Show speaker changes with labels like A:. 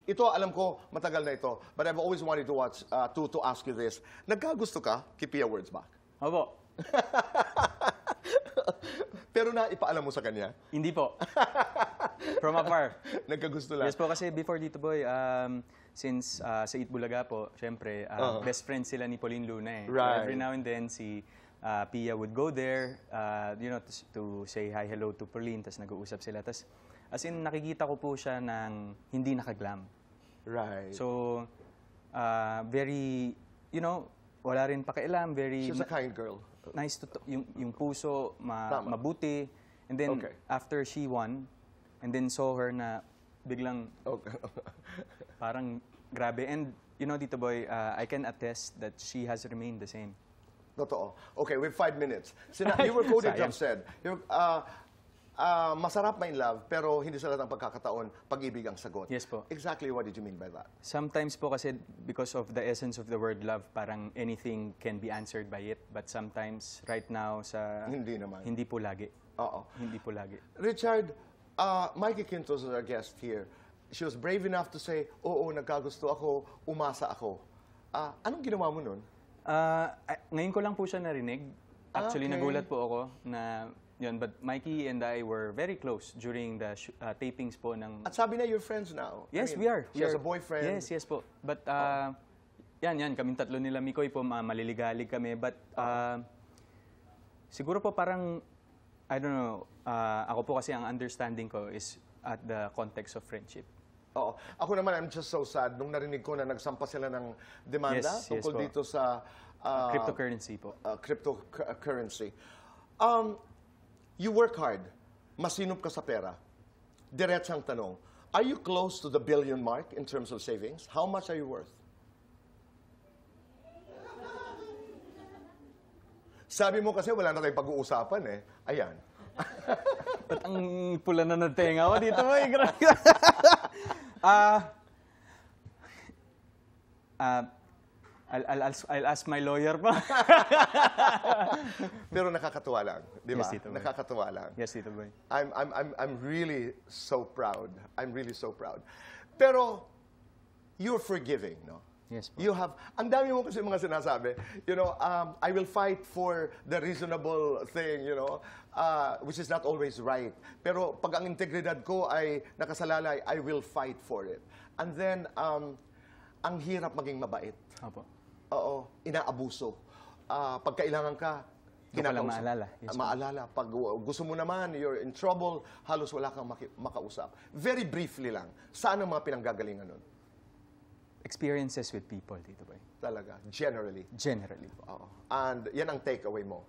A: ito, alam ko, matagal na ito, but I've always wanted to to ask you this. Nagkagusto ka kay Pia Wurtzbach?
B: Opo.
A: Pero ipaalam mo sa kanya?
B: Hindi po. From afar.
A: Nagkagusto lang?
B: Yes po, kasi before Dito Boy, since sa Itbulaga po, syempre, best friends sila ni Pauline Luna eh.
A: Right.
B: So every now and then, si Pia would go there, you know, to say hi, hello to Pauline, tapos nag-uusap sila. Tapos, as in, nakikita ko po siya ng hindi nakaglam.
A: Right.
B: So, very, you know, wala rin pakialam, very...
A: She's a kind girl.
B: Nice to, yung puso,
A: Tama.
B: mabuti. And then,
A: Okay.
B: after she won, and then saw her na biglang
A: Okay.
B: parang grabe. And, you know, Dito Boy, I can attest that she has remained the same.
A: Totoo. Okay, we have 5 minutes. You were quoted,
B: Sayang.
A: Jeff said, masarap ma-in love, pero hindi sa lahat ng pagkakataon, pag-ibig ang sagot.
B: Yes po.
A: Exactly what did you mean by that?
B: Sometimes po kasi because of the essence of the word love, parang anything can be answered by it. But sometimes, right now,
A: Hindi naman.
B: hindi po lagi.
A: Oo.
B: Hindi po lagi.
A: Richard, Mikey Quintos is our guest here. She was brave enough to say, oo, nagkagusto ako, umasa ako. Anong ginawa mo nun?
B: Ngayon ko lang po siya narinig. Actually,
A: Okay.
B: nagulat po ako na yun. But Mikey and I were very close during the tapings po ng...
A: At sabi na, you're friends now.
B: Yes,
A: I mean,
B: we are.
A: She has a boyfriend.
B: Yes po. But, yan, kaming tatlo nila Mikoy po, maliligalig kami. But, siguro po parang, I don't know, ako po kasi ang understanding ko is at the context of friendship.
A: Oo. Ako naman, I'm just so sad nung narinig ko na nagsampa sila ng demanda
B: Yes,
A: tungkol
B: po.
A: dito sa
B: Cryptocurrency po.
A: cryptocurrency. You work hard. Masinop ka sa pera. Diretsang tanong. Are you close to the billion mark in terms of savings? How much are you worth? Sabi mo kasi wala na tayong pag-uusapan eh. Ayan.
B: Ba't ang pula na ng tenga mo dito mo? I'll ask my lawyer pa.
A: Pero nakakatuwa lang, di ba?
B: Yes, Tito Boy.
A: Nakakatuwa lang.
B: Yes, Tito Boy.
A: I'm really so proud. I'm really so proud. Pero you're forgiving, no?
B: Yes po.
A: You have, ang dami mo kasi mga sinasabi, you know, I will fight for the reasonable thing, you know, which is not always right. Pero pag ang integridad ko ay nakasalalay, I will fight for it. And then, ang hirap maging mabait.
B: Opo.
A: Oo, inaabuso. Pag kailangan ka,
B: Hindi ko lang maalala. Yes,
A: maalala. Pag gusto mo naman, you're in trouble, halos wala kang makausap. Very briefly lang, saan ang mga pinanggagalingan nun?
B: Experiences with people, Tito Boy.
A: Talaga, generally.
B: Generally po.
A: Oo. And yan ang takeaway mo.